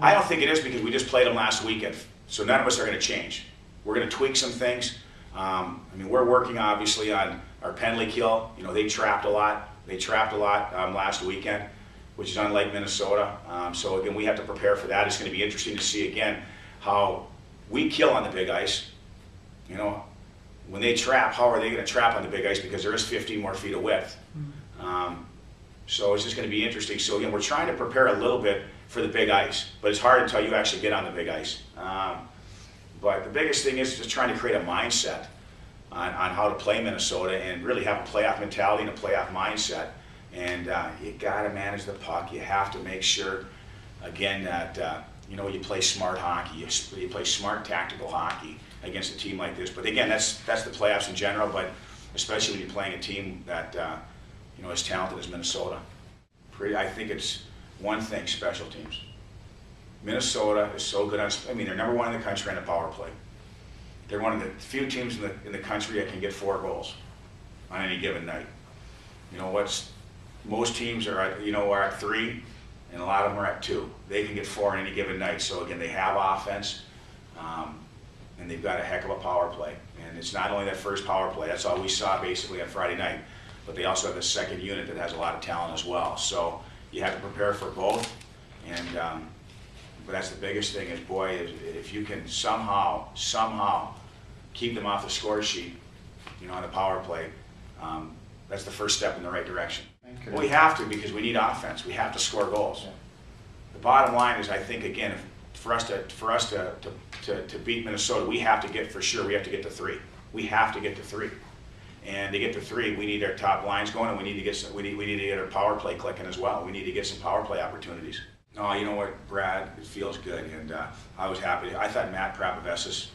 I don't think it is because we just played them last weekend, so none of us are going to change. We're going to tweak some things. I mean, we're working obviously on our penalty kill. You know, they trapped a lot. They trapped a lot last weekend, which is unlike Minnesota. So again, we have to prepare for that. It's going to be interesting to see again how we kill on the big ice. You know, when they trap, how are they going to trap on the big ice because there is 15 more feet of width. So it's just going to be interesting. So again, we're trying to prepare a little bit for the big ice, but it's hard until you actually get on the big ice. But the biggest thing is just trying to create a mindset on how to play Minnesota and really have a playoff mentality and a playoff mindset. And you got to manage the puck. You have to make sure, again, that you know, you play smart hockey. You play smart tactical hockey against a team like this. But again, that's the playoffs in general. But especially when you're playing a team that you know, as talented as Minnesota. I think it's one thing: special teams. Minnesota is so good on, I mean, they're number one in the country on the power play. They're one of the few teams in the country that can get 4 goals on any given night. You know what's, most teams are at, you know, are at 3, and a lot of them are at 2. They can get 4 on any given night. So again, they have offense, and they've got a heck of a power play. And it's not only that first power play, that's all we saw basically on Friday night, but they also have a second unit that has a lot of talent as well. So you have to prepare for both. And but that's the biggest thing is, boy, if you can somehow keep them off the score sheet, you know, on the power play, that's the first step in the right direction. Well, we have to, because we need offense. We have to score goals. Yeah. The bottom line is, I think, again, for us to beat Minnesota, we have to get, for sure, we have to get to 3. We have to get to 3. And to get to 3, we need our top lines going, and we need to get some, we need to get our power play clicking as well. We need to get some power play opportunities. No, you know what, Brad, it feels good, and I was happy. I thought Matt Prapavesis,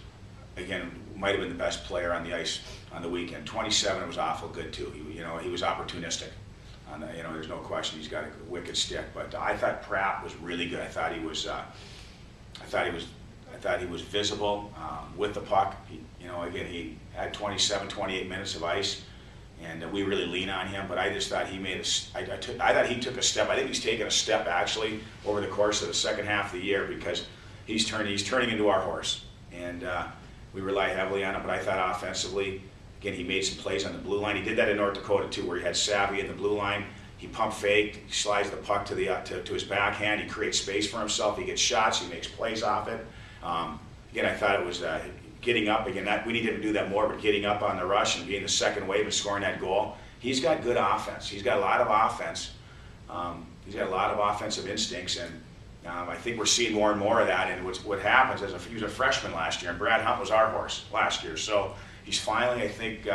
again, might have been the best player on the ice on the weekend. 27 was awful good too. You know, he was opportunistic. You know, there's no question he's got a wicked stick. But I thought Pratt was really good. I thought he was visible with the puck. You know, again, he had 27, 28 minutes of ice, and we really lean on him. But I just thought he made I thought he took a step. I think he's taken a step actually over the course of the second half of the year, because he's turning into our horse, and we rely heavily on him. But I thought offensively, again, he made some plays on the blue line. He did that in North Dakota too, where he had Savvy in the blue line. He pump faked, he slides the puck to his backhand. He creates space for himself. He gets shots. He makes plays off it. Again, I thought it was getting up. Again, we need him to do that more, but getting up on the rush and being the second wave and scoring that goal. He's got good offense. He's got a lot of offense. He's got a lot of offensive instincts, and I think we're seeing more and more of that. And what happens is, he was a freshman last year, and Brad Hunt was our horse last year. So he's finally, I think,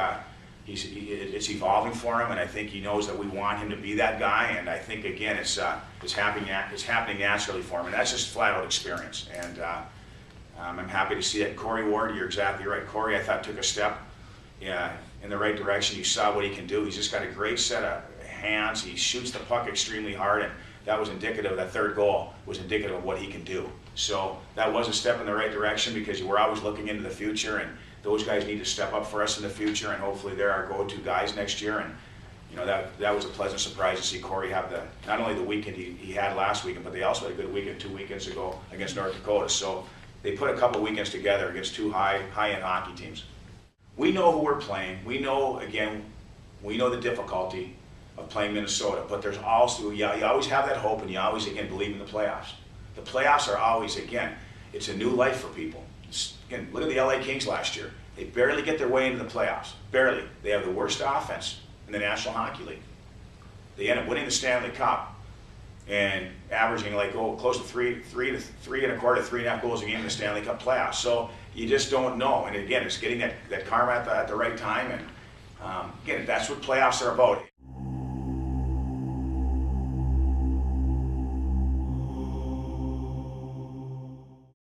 it's evolving for him, and I think he knows that we want him to be that guy. And I think, again, it's happening naturally for him, and that's just flat out experience. And I'm happy to see it. Corey Ward, you're exactly right. Corey, I thought, took a step in the right direction. You saw what he can do. He's just got a great set of hands. He shoots the puck extremely hard, and that was indicative. That third goal was indicative of what he can do. So that was a step in the right direction, because we're always looking into the future, and those guys need to step up for us in the future, and hopefully they're our go-to guys next year. And you know, that was a pleasant surprise to see Corey have not only the weekend he had last weekend, but they also had a good weekend 2 weekends ago against North Dakota. So they put a couple weekends together against 2 high-end hockey teams. We know who we're playing. We know the difficulty of playing Minnesota, but there's also, you always have that hope, and you always, again, believe in the playoffs. The playoffs are always, again, it's a new life for people. Again, look at the LA Kings last year. They barely get their way into the playoffs. Barely. They have the worst offense in the National Hockey League. They end up winning the Stanley Cup and averaging like close to 3.25, 3.5 goals a game in the Stanley Cup playoffs. So you just don't know. And again, it's getting that karma at the right time. And again, that's what playoffs are about.